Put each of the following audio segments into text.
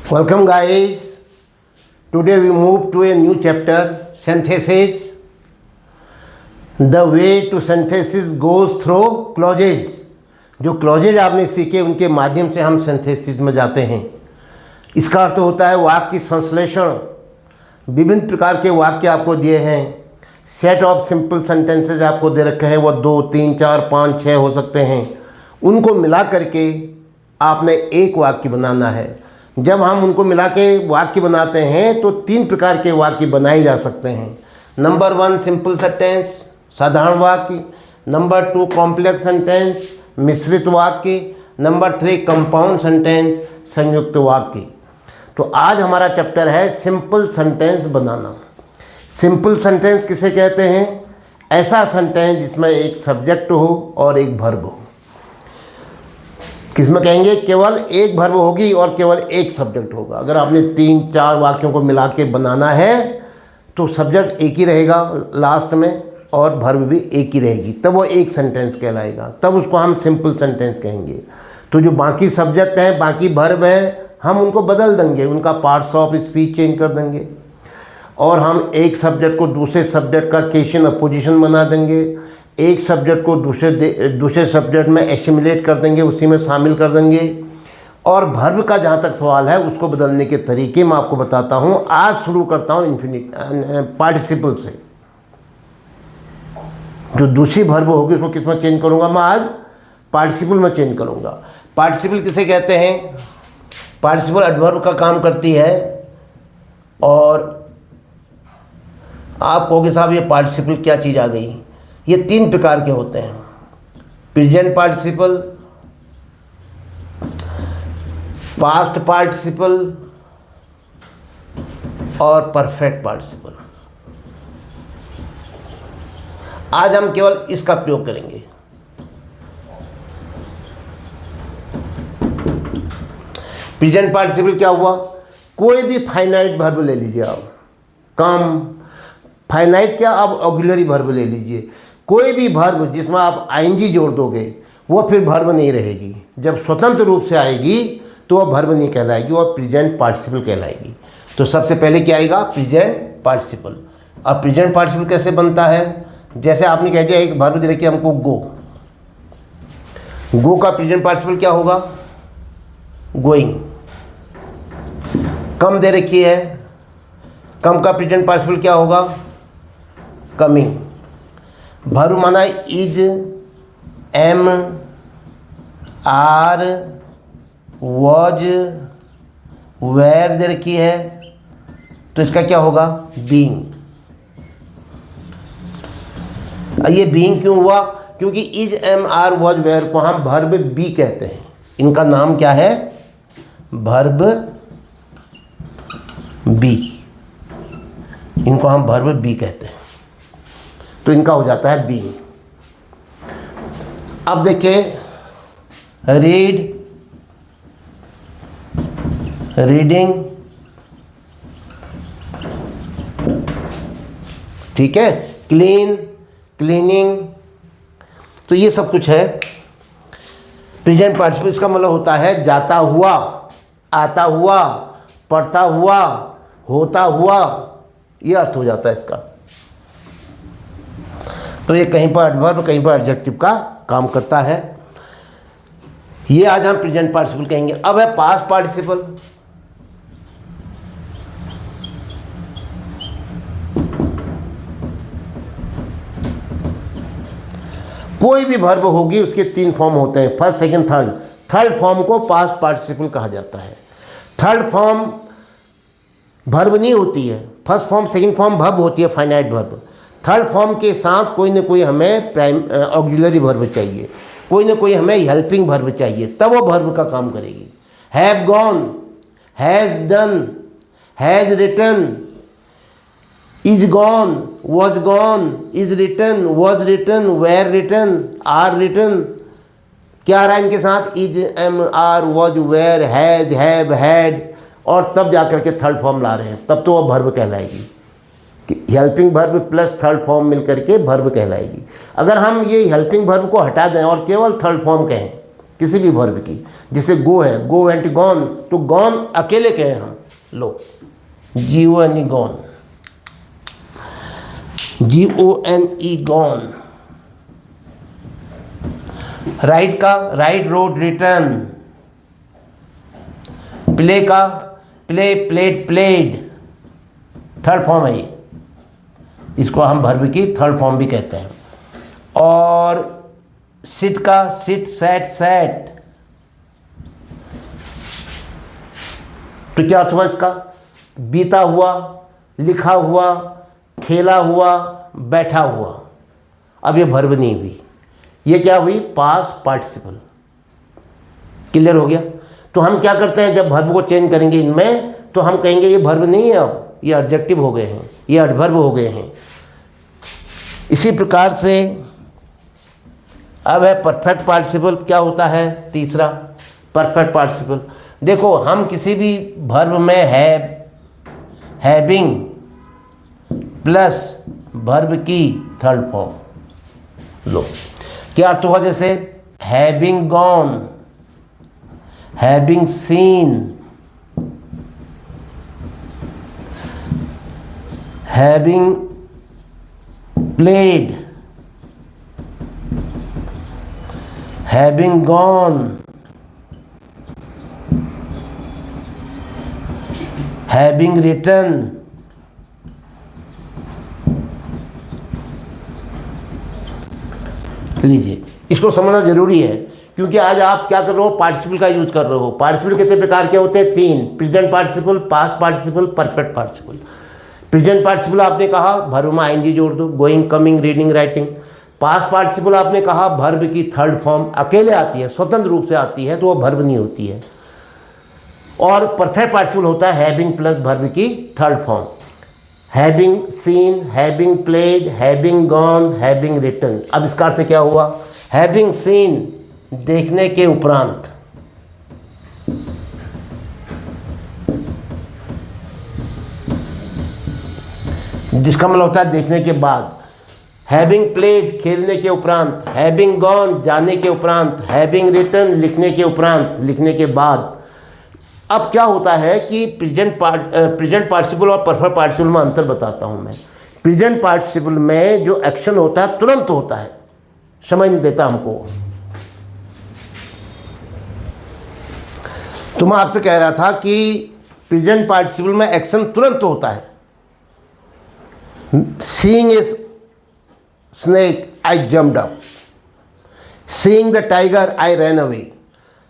Welcome guys. Today we move to a new chapter, synthesis. The way to synthesis goes through clauses. जो clauses आपने सीखे उनके माध्यम से हम सिंथेसिस में जाते हैं। इसका अर्थ होता है वाक्य की संश्लेषण। विभिन्न प्रकार के वाक्य आपको दिए हैं। सेट ऑफ सिंपल सेंटेंसेस आपको दे रखे हैं, वो 2, 3, 4, 5, 6 हो सकते हैं। उनको मिला करके आपने एक वाक्य बनाना है। जब हम उनको मिला के वाक्य बनाते हैं तो 3 प्रकार के वाक्य बनाए जा सकते हैं। नंबर 1 सिंपल सेंटेंस, साधारण वाक्य। नंबर 2 कॉम्प्लेक्स सेंटेंस, मिश्रित वाक्य। नंबर 3 कंपाउंड सेंटेंस, संयुक्त वाक्य। तो आज हमारा चैप्टर है सिंपल सेंटेंस बनाना। सिंपल सेंटेंस किसे कहते हैं? ऐसा सेंटेंस जिसमें एक सब्जेक्ट हो और एक वर्ब हो। किसमें कहेंगे? केवल एक वर्ब होगी और केवल एक सब्जेक्ट होगा। अगर आपने 3-4 वाक्यों को मिला के बनाना है तो सब्जेक्ट एक ही रहेगा लास्ट में और वर्ब भी एक ही रहेगी, तब वो एक सेंटेंस कहलाएगा। तब उसको हम सिंपल सेंटेंस कहेंगे। तो जो बाकी सब्जेक्ट हैं, बाकी वर्ब हैं, हम उनको बदल देंगे, उनका पार्ट्स ऑफ स्पीच चेंज कर देंगे और हम एक सब्जेक्ट को दूसरे सब्जेक्ट का क्वेश्चन अपोजिशन बना देंगे। एक सब्जेक्ट को दूसरे सब्जेक्ट में एसिमिलेट कर देंगे, उसी में शामिल कर देंगे। और वर्ब का जहाँ तक सवाल है उसको बदलने के तरीके मैं आपको बताता हूँ। आज शुरू करता हूँ पार्टिसिपल से। जो दूसरी वर्ब होगी उसको किस में चेंज करूँगा? मैं आज पार्टिसिपल में चेंज करूँगा। पार्टिसिपल किसे कहते हैं? पार्टिसिपल एडवर्ब का काम करती है। और आप कहोगे साहब ये पार्टिसिपल क्या चीज़ आ गई? ये 3 प्रकार के होते हैं। प्रेजेंट पार्टिसिपल, पास्ट पार्टिसिपल और परफेक्ट पार्टिसिपल। आज हम केवल इसका प्रयोग करेंगे। प्रेजेंट पार्टिसिपल क्या हुआ? कोई भी फाइनाइट वर्ब ले लीजिए आप। कम, फाइनाइट क्या, अब ऑक्सिलरी वर्ब ले लीजिए। कोई भी वर्ब जिसमें आप आईएनजी जोड़ दोगे वो फिर वर्ब नहीं रहेगी। जब स्वतंत्र रूप से आएगी तो वह वर्ब नहीं कहलाएगी, वह प्रेजेंट पार्टिसिपल कहलाएगी। तो सबसे पहले क्या आएगा? Present participle. अब प्रेजेंट पार्टिसिपल कैसे बनता है? जैसे आपने कह दिया एक वर्ब दे रखी है हमको गो। गो का प्रेजेंट पार्टिसिपल क्या होगा? गोइंग। कम दे रखी है, कम का प्रेजेंट पार्टिसिपल क्या होगा? कमिंग। वर्ब माना is, am, are, was, were दे रखी है तो इसका क्या होगा? बीइंग। ये बीइंग क्यों हुआ? क्योंकि is, am, are, was, were को हम वर्ब बी कहते हैं। इनका नाम क्या है? Verb B. इनको हम वर्ब बी कहते हैं। तो इनका हो जाता है बीइंग। अब देखिए रीड, रीडिंग, ठीक है, क्लीन, क्लीनिंग। तो ये सब कुछ है प्रेजेंट पार्टिसिपल। इसका मतलब होता है जाता हुआ, आता हुआ, पढ़ता हुआ, होता हुआ, ये अर्थ हो जाता है इसका। तो ये कहीं पर एडवर्ब कहीं पर एडजेक्टिव का काम करता है। ये आज हम प्रेजेंट पार्टिसिपल कहेंगे। अब है पास्ट पार्टिसिपल। कोई भी वर्ब होगी उसके 3 फॉर्म होते हैं, first, second, third. Third form को पास्ट पार्टिसिपल कहा जाता है। थर्ड फॉर्म वर्ब नहीं होती है। First form, second form verb होती है, फाइनाइट वर्ब। थर्ड फॉर्म के साथ कोई ना कोई हमें ऑक्सिलरी वर्ब चाहिए, कोई ना कोई हमें हेल्पिंग वर्ब चाहिए, तब वो वर्ब का काम करेगी। Have gone, has done, has written, is gone, was gone, is written, was written, were written, are written. क्या आ रहा है इनके साथ? Is, am, are, was, were, has, have, had, और तब जाकर के थर्ड फॉर्म ला रहे हैं, तब तो वह वर्ब कहलाएगी। Helping verb plus third form मिलकर के वर्ब कहलाएगी। अगर हम ये हेल्पिंग वर्ब को हटा दें और केवल थर्ड फॉर्म कहें किसी भी वर्ब की। जैसे गो है, गो वेंट गॉन, तो गॉन अकेले कहे हम, लो GONE gone, GONE gone. Right का राइट, रोड, रिटर्न। प्ले का play, played, played, third form है ये, इसको हम वर्ब की थर्ड फॉर्म भी कहते हैं। और सिट का सिट, सैट, सैट, तो क्या अर्थ हुआ इसका? बीता हुआ, लिखा हुआ, खेला हुआ, बैठा हुआ। अब ये वर्ब नहीं हुई, ये क्या हुई? Past participle. क्लियर हो गया? तो हम क्या करते हैं, जब वर्ब को चेंज करेंगे इनमें, तो हम कहेंगे ये वर्ब नहीं है, अब ये एडजेक्टिव हो गए हैं, ये एडवर्ब हो गए हैं। इसी प्रकार से अब है परफेक्ट पार्टिसिपल। क्या होता है तीसरा? Perfect participle. देखो, हम किसी भी वर्ब में हैविंग प्लस वर्ब की थर्ड फॉर्म लो। क्या अर्थ हुआ? जैसे having gone, having scene, having played, having gone, having return. लीजिए, इसको समझना जरूरी है, क्योंकि आज आप क्या कर रहे हो? पार्टिसिपल का यूज कर रहे हो। पार्टिसिपल कितने प्रकार के होते हैं? 3। Present participle, past participle, perfect participle. Present participle आपने कहा वर्ब में आईएनजी जोड़ दो, going, coming, reading, writing. Past participle आपने कहा वर्ब की थर्ड फॉर्म अकेले आती है, स्वतंत्र रूप से आती है, तो वो वर्ब नहीं होती है। और परफेक्ट पार्टिसिपल होता है हैविंग प्लस वर्ब की third form. Having scene, having played, having gone, having return. अब इसका अर्थ क्या हुआ? हैविंग सीन, देखने के उपरांत। जिसका मतलब होता है देखने के बाद। हैविंग प्लेड, खेलने के उपरांत। हैविंग गॉन, जाने के उपरांत। हैविंग रिटर्न, लिखने के उपरांत, लिखने के बाद। अब क्या होता है कि प्रेजेंट पार्टिसिपल और परफेक्ट पार्टिसिपल में अंतर बताता हूं मैं। प्रेजेंट पार्टिसिपल में जो एक्शन होता है तुरंत होता है, समय नहीं देता हमको। तो मैं आपसे कह रहा था कि प्रेजेंट पार्टिसिपल में एक्शन तुरंत होता है। Seeing a snake, I jumped up. Seeing the tiger, I ran away.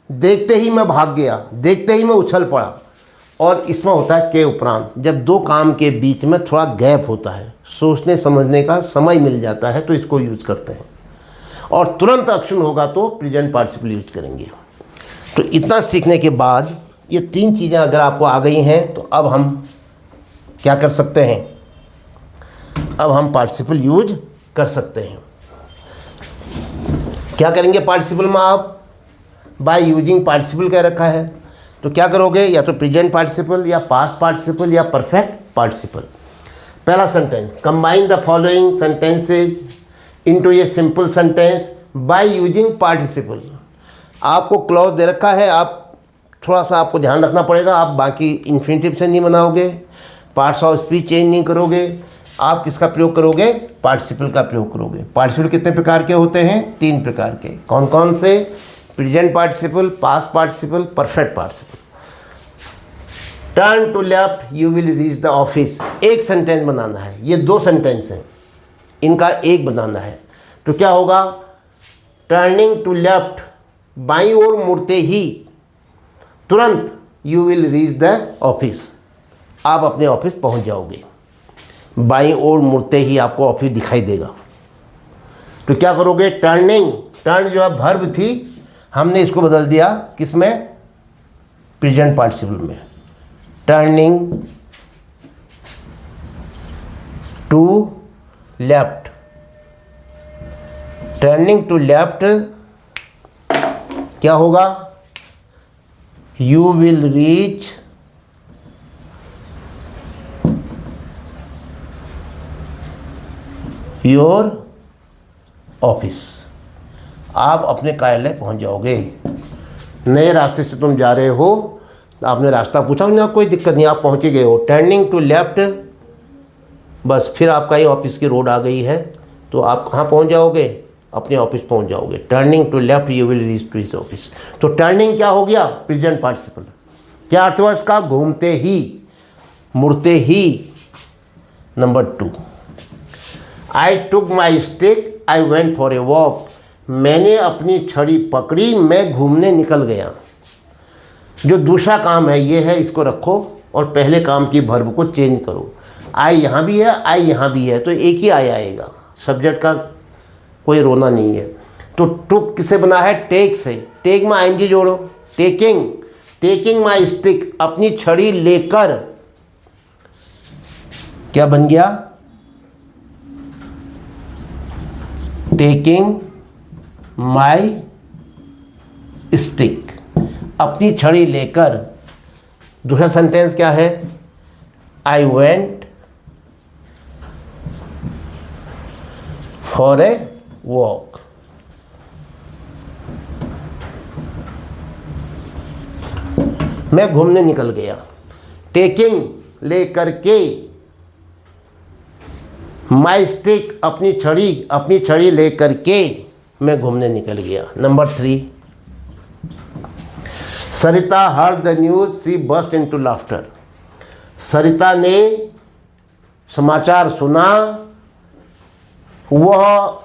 देखते ही मैं भाग गया, देखते ही मैं उछल पड़ा। और इसमें होता है के उपरांत, जब दो काम के बीच में थोड़ा गैप होता है, सोचने समझने का समय मिल जाता है, तो इसको यूज करते हैं। और तुरंत एक्शन होगा तो प्रेजेंट पार्टिसिपल यूज करेंगे। तो इतना सीखने के बाद ये 3 चीज़ें अगर आपको आ गई हैं, तो अब हम क्या कर सकते हैं? अब हम पार्टिसिपल यूज कर सकते हैं। क्या करेंगे पार्टिसिपल में? आप बाय यूजिंग पार्टिसिपल कह रखा है, तो क्या करोगे? या तो प्रेजेंट पार्टिसिपल, या पास्ट पार्टिसिपल, या परफेक्ट पार्टिसिपल। पहला sentence, combine the following sentences into a simple sentence by using participle. आपको क्लॉज दे रखा है, आप थोड़ा सा आपको ध्यान रखना पड़ेगा। आप बाकी इन्फिनिटिव से नहीं बनाओगे, पार्ट्स ऑफ स्पीच चेंज नहीं करोगे, आप किसका प्रयोग करोगे? पार्टिसिपल का प्रयोग करोगे। पार्टिसिपल कितने प्रकार के होते हैं? 3 प्रकार के। कौन कौन से? Present participle, past participle, perfect participle. Turn to left, you will reach the office. एक सेंटेंस बनाना है, ये 2 सेंटेंस हैं, इनका एक बनाना है। तो क्या होगा? टर्निंग टू लेफ्ट, बाईं ओर मुड़ते ही तुरंत you will reach the office, आप अपने ऑफिस पहुंच जाओगे। बाईं ओर मुड़ते ही आपको ऑफिस दिखाई देगा। तो क्या करोगे? टर्निंग, टर्न जो है वर्ब थी, हमने इसको बदल दिया किस में? प्रेजेंट पार्टिसिपल में। Turning to left, turning to left क्या होगा? You will reach your office, आप अपने कार्यालय पहुंच जाओगे। नए रास्ते से तुम जा रहे हो, आपने रास्ता पूछा ना, कोई दिक्कत नहीं, आप पहुंच ही गए हो। टर्निंग टू लेफ्ट, बस फिर आपका ही ऑफिस की रोड आ गई है, तो आप कहाँ पहुंच जाओगे? अपने ऑफिस पहुंच जाओगे। Turning to left you will reach to his office. तो टर्निंग क्या हो गया? Present participle. क्या अर्थ हुआ इसका? घूमते ही, मुड़ते ही। Number 2, I took my stick I went for a walk. मैंने अपनी छड़ी पकड़ी, मैं घूमने निकल गया। जो दूसरा काम है ये है, इसको रखो और पहले काम की वर्ब को चेंज करो। आई यहाँ भी है, आई यहाँ भी है, तो एक ही आई आएगा। सब्जेक्ट का कोई रोना नहीं है। तो टुक किसे बना है? टेक से। टेक में आईएनजी जोड़ो। टेकिंग, टेकिंग माई स्टिक, अपनी छड़ी लेकर। क्या बन गया? टेकिंग माई स्टिक, अपनी छड़ी लेकर। दूसरा सेंटेंस क्या है? आई वेंट फॉर ए वॉक। मैं घूमने निकल गया। टेकिंग लेकर के, माई स्टिक अपनी छड़ी लेकर के मैं घूमने निकल गया। Number 3, Sarita heard the news she burst into laughter. Sarita ने समाचार सुना, वह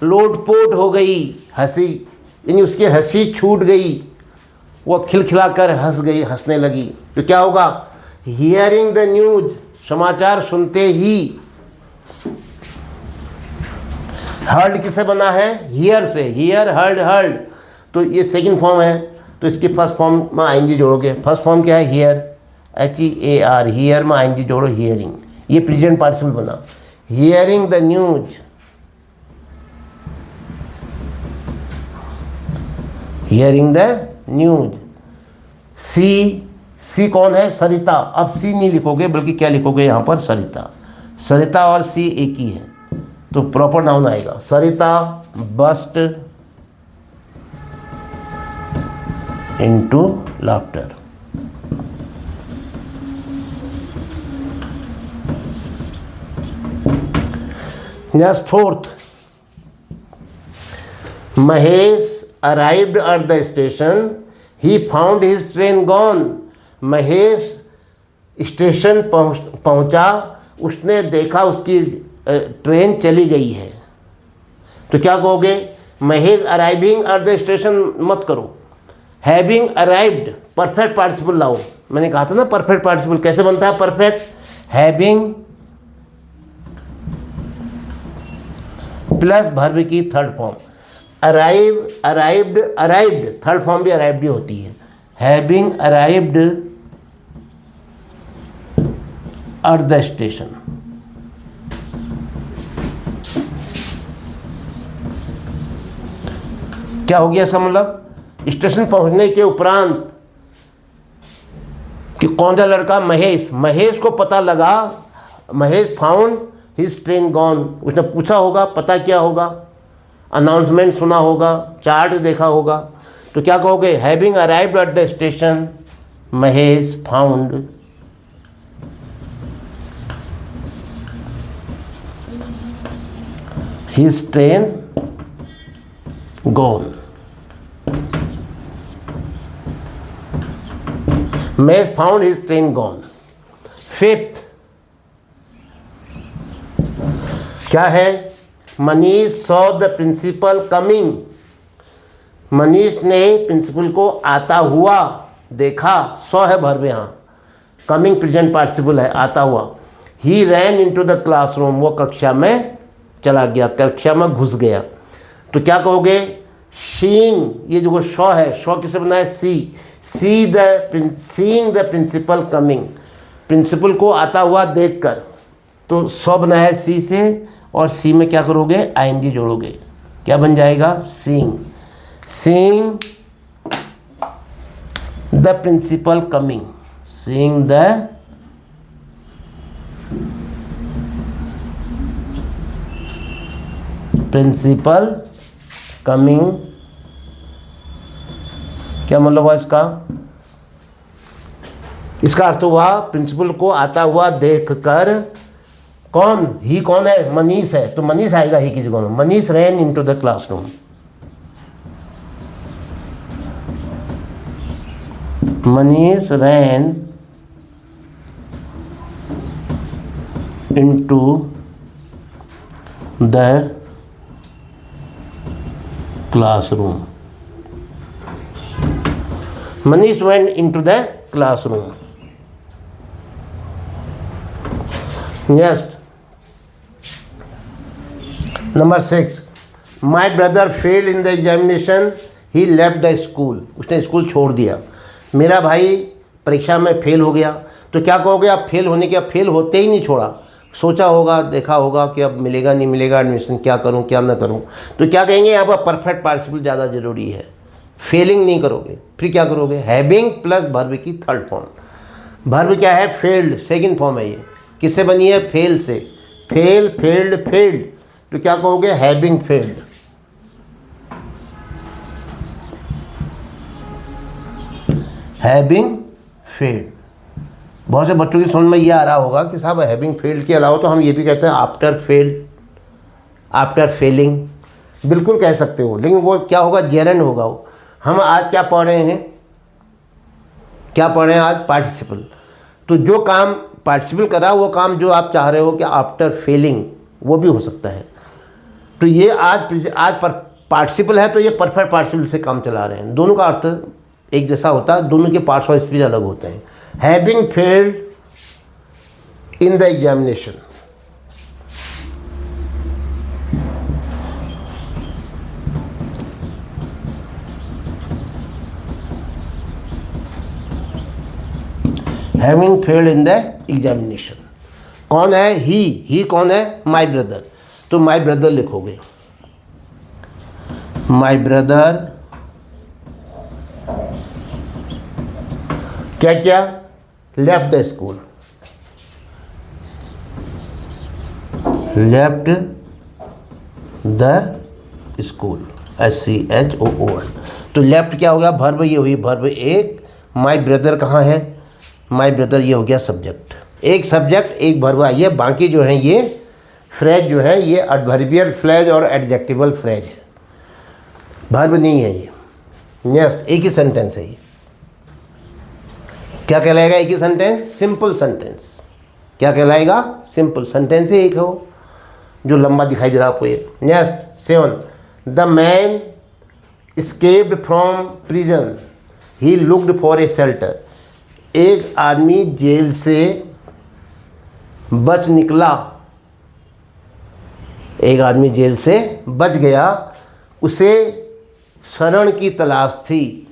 लोटपोट हो गई, हंसी, यानी उसकी हंसी छूट गई, वह खिलखिलाकर हंसने लगी। तो क्या होगा? हियरिंग द न्यूज, समाचार सुनते ही। हर्ड किसे बना है? हियर से। हियर, हर्ड, हर्ड, तो ये सेकंड फॉर्म है, तो इसकी फर्स्ट फॉर्म में आईएनजी जोड़ोगे। फर्स्ट फॉर्म क्या है? हियर, HEAR, हियर में आईएनजी जोड़ो, हियरिंग। ये प्रेजेंट पार्टिसिपल बना। Hearing the news, hearing the news. She कौन है? सरिता। अब सी नहीं लिखोगे, बल्कि क्या लिखोगे यहाँ पर? सरिता। सरिता और सी एक ही है, तो प्रॉपर नाउन आएगा। Sarita burst into laughter. Next 4th, Mahesh arrived at the station, he found his train gone. Mahesh station पहुंचा, उसने देखा उसकी ट्रेन चली गई है। तो क्या कहोगे? Mahesh arriving at the station मत करो, हैविंग अराइव्ड, परफेक्ट पार्टिसिपल लाओ। मैंने कहा था ना परफेक्ट पार्टिसिपल कैसे बनता है? परफेक्ट, हैविंग प्लस वर्ब की third form. Arrive, arrived, arrived, third form भी अराइव्ड ही होती है। Having arrived at the station. क्या हो गया इसका मतलब? स्टेशन पहुंचने के उपरांत कि कौन सा लड़का? महेश। महेश को पता लगा, Mahesh found his train gone. उसने पूछा होगा, पता क्या होगा? अनाउंसमेंट सुना होगा, चार्ट देखा होगा। तो क्या कहोगे? Having arrived at the station, Mahesh found his train gone. Mays found his train gone. 5th, क्या है? Manish saw the principal coming. Manish ने प्रिंसिपल को आता हुआ देखा। saw है वर्ब यहाँ, कमिंग प्रेजेंट पार्टिसिपल है, आता हुआ। He ran into the classroom, वो कक्षा में चला गया, कक्षा में घुस गया। तो क्या कहोगे? seeing, ये जो शॉ है, शॉ किसे बना है? Seeing the principal coming, principal को आता हुआ देखकर। तो सॉ बना है सी से, और सी में क्या करोगे? आईएनजी जोड़ोगे। क्या बन जाएगा? Seeing, seeing the principal coming, seeing the principal coming, क्या मतलब हुआ इसका? इसका अर्थ हुआ प्रिंसिपल को आता हुआ देखकर, कौन? ही कौन है? मनीष है, तो मनीष आएगा ही की जगह में। Manish ran into the classroom. Manish ran into the classroom. Manish went into the classroom. Next, number 6. My brother failed in the examination. He left the school. उसने स्कूल छोड़ दिया। मेरा भाई परीक्षा में फेल हो गया। तो क्या कहोगे आप? फेल होने के, फेल होते ही नहीं छोड़ा, सोचा होगा, देखा होगा कि अब मिलेगा नहीं मिलेगा एडमिशन, क्या करूं क्या ना करूं। तो क्या कहेंगे यहाँ पर? परफेक्ट पार्टिसिपल ज़्यादा जरूरी है। फेलिंग नहीं करोगे, फिर क्या करोगे? हैविंग प्लस वर्ब की थर्ड फॉर्म। वर्ब क्या है? फेल्ड, सेकंड फॉर्म है ये। किससे बनी है? फेल से। फेल, फेल्ड, फेल्ड, तो क्या कहोगे? Having failed. Having failed. बहुत से बच्चों की समझ में ये आ रहा होगा कि साहब हैविंग फेल्ड के अलावा तो हम ये भी कहते हैं आफ्टर फेल्ड, आफ्टर फेलिंग, बिल्कुल कह सकते हो, लेकिन वो क्या होगा? जेरंड होगा वो। हम आज क्या पढ़ रहे हैं? क्या पढ़ रहे हैं आज? पार्टिसिपल। तो जो काम पार्टिसिपल कर रहा है वो काम जो आप चाह रहे हो कि आफ्टर फेलिंग, वो भी हो सकता है। तो ये आज पर पार्टिसिपल है, तो ये परफेक्ट पार्टिसिपल से काम चला रहे हैं। दोनों का अर्थ एक जैसा होता है, दोनों के पार्ट्स ऑफ स्पीच अलग होते हैं। Having failed in the examination. Having failed in the examination. कौन है? ही कौन है? My brother. तो माई ब्रदर लिखोगे। माई ब्रदर क्या क्या? Left the school. Left the school, SCHOOL। तो लेफ्ट क्या हो गया? वर्ब, ये हुई वर्ब एक। माई ब्रदर कहाँ है? माई ब्रदर ये हो गया सब्जेक्ट। एक सब्जेक्ट एक वर्ब आई है, बाकी जो है ये फ्रेज जो है ये एडवर्बियल फ्रेज और एडजेक्टिवल फ्रेज है, वर्ब नहीं है ये। नेक्स्ट, एक ही सेंटेंस है ये। क्या कहलाएगा? एक ही सेंटेंस? Simple sentence. क्या कहलाएगा? सिंपल सेंटेंस ही एक हो जो लंबा दिखाई दे रहा है आपको ये। Next 7, the man escaped from prison, he looked for a shelter. एक आदमी जेल से बच निकला, एक आदमी जेल से बच गया, उसे शरण की तलाश थी,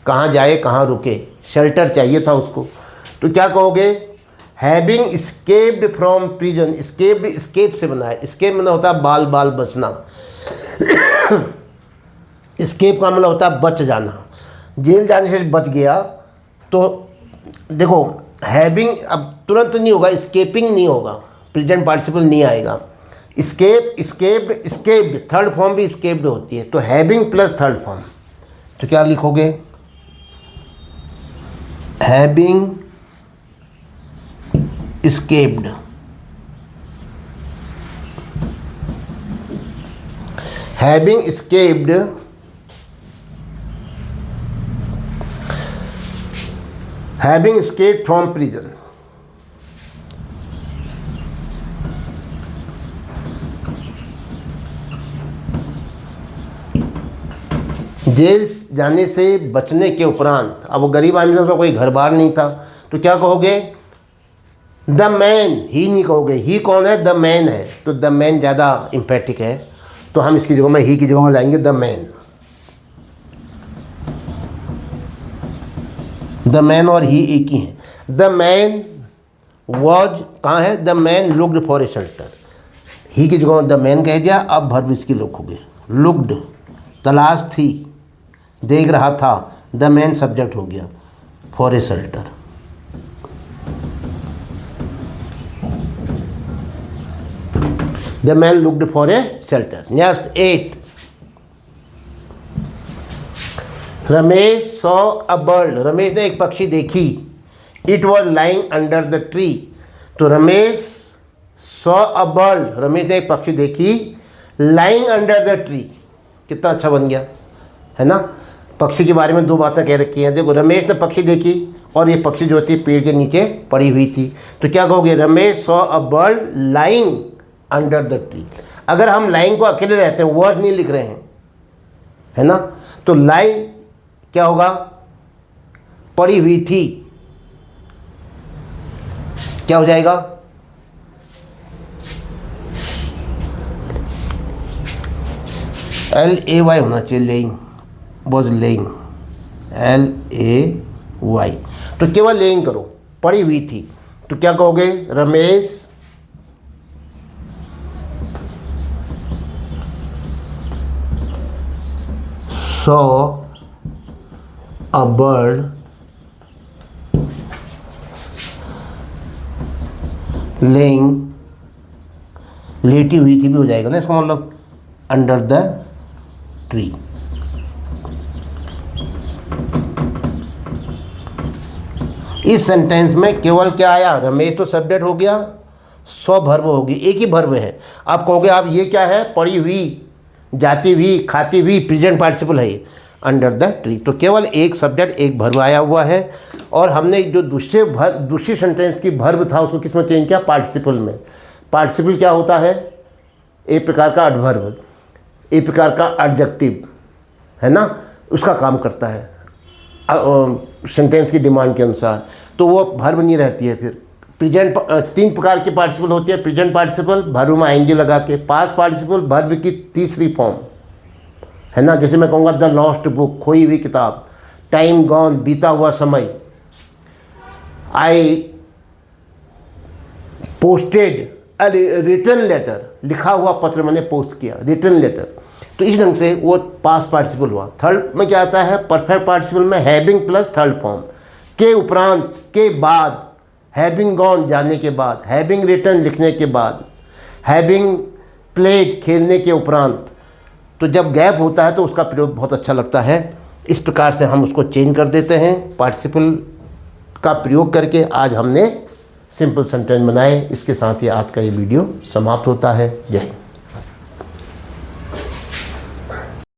कहाँ जाए कहाँ रुके, शेल्टर चाहिए था उसको। तो क्या कहोगे? Having escaped from prison. escaped, escape से बना है। escape मतलब होता है बाल बाल बचना। escape का मतलब होता है बच जाना। जेल जाने से बच गया। तो देखो हैविंग अब तुरंत नहीं होगा, escaping नहीं होगा, प्रेजेंट पार्टिसिपल नहीं आएगा। escape, escaped, escaped, third form भी escaped होती है। तो हैविंग प्लस थर्ड फॉर्म, तो क्या लिखोगे? Having escaped, having escaped, having escaped from prison। जेल जाने से बचने के उपरांत, अब वो गरीब आदमी था, कोई घर बार नहीं था, तो क्या कहोगे? द मैन, ही नहीं कहोगे। ही कौन है? द मैन है। तो द मैन ज़्यादा इम्पैटिक है, तो हम इसकी जगह में ही की जगह में लाएंगे द मैन। द मैन और ही एक ही हैं। द मैन वॉज कहाँ है? The man looked for a shelter. He की जगह द मैन कह दिया, अब वर्ब इसकी लिखोगे। लुक्ड, तलाश थी, देख रहा था, द मैन सब्जेक्ट हो गया, for a shelter. The man looked for a shelter. Next 8, Ramesh saw a bird, Ramesh ने एक पक्षी देखी। It was lying under the tree, तो Ramesh saw a bird, Ramesh ने एक पक्षी देखी लाइंग अंडर द ट्री। कितना अच्छा बन गया है ना। पक्षी के बारे में दो बातें कह रखी हैं। देखो, रमेश ने पक्षी देखी और ये पक्षी जो होती है पेड़ के नीचे पड़ी हुई थी। तो क्या कहोगे, Ramesh saw a bird lying under the tree. अगर हम लाइंग को अकेले रहते हैं, वर्ड नहीं लिख रहे हैं, है ना, तो लाइंग क्या होगा, पड़ी हुई थी, क्या हो जाएगा, LAY होना चाहिए, लेइंग, वॉज लेइंग, LAY। तो केवल लेइंग करो, पड़ी हुई थी। तो क्या कहोगे, Ramesh saw a bird laying, लेटी हुई थी भी हो जाएगा ना इसका मतलब, अंडर द ट्री। इस सेंटेंस में केवल क्या आया, रमेश तो सब्जेक्ट हो गया, सौ वर्ब होगी, एक ही वर्ब है। आप कहोगे आप ये क्या है, पड़ी हुई, जाती हुई, खाती हुई, प्रेजेंट पार्टिसिपल है अंडर द ट्री। तो केवल एक सब्जेक्ट एक वर्ब आया हुआ है। और हमने जो दूसरी सेंटेंस की वर्ब था उसको किस में चेंज किया, पार्टिसिपल में। पार्टिसिपल क्या होता है, एक प्रकार का एडवर्ब, एक प्रकार का एडजेक्टिव, है ना, उसका काम करता है सेंटेंस की डिमांड के अनुसार। तो वो वर्ब नहीं रहती है। फिर प्रेजेंट, तीन प्रकार के पार्टिसिपल होते हैं, प्रेजेंट पार्टिसिपल वर्ब में आईएनजी लगा के, पास्ट पार्टिसिपल वर्ब की तीसरी फॉर्म, है ना। जैसे मैं कहूँगा द लॉस्ट बुक, खोई हुई किताब, टाइम गॉन, बीता हुआ समय, I posted a return letter, लिखा हुआ पत्र मैंने पोस्ट किया, रिटर्न लेटर। तो इस ढंग से वो पास्ट पार्टिसिपल हुआ। थर्ड में क्या आता है, परफेक्ट पार्टिसिपल में हैविंग प्लस थर्ड फॉर्म, के उपरांत, के बाद, हैविंग गॉन जाने के बाद, हैविंग रिटर्न लिखने के बाद, हैविंग प्लेड खेलने के उपरांत। तो जब गैप होता है तो उसका प्रयोग बहुत अच्छा लगता है। इस प्रकार से हम उसको चेंज कर देते हैं। पार्टिसिपल का प्रयोग करके आज हमने सिंपल सेंटेंस बनाए। इसके साथ ही आज का ये वीडियो समाप्त होता है। जय हिंद।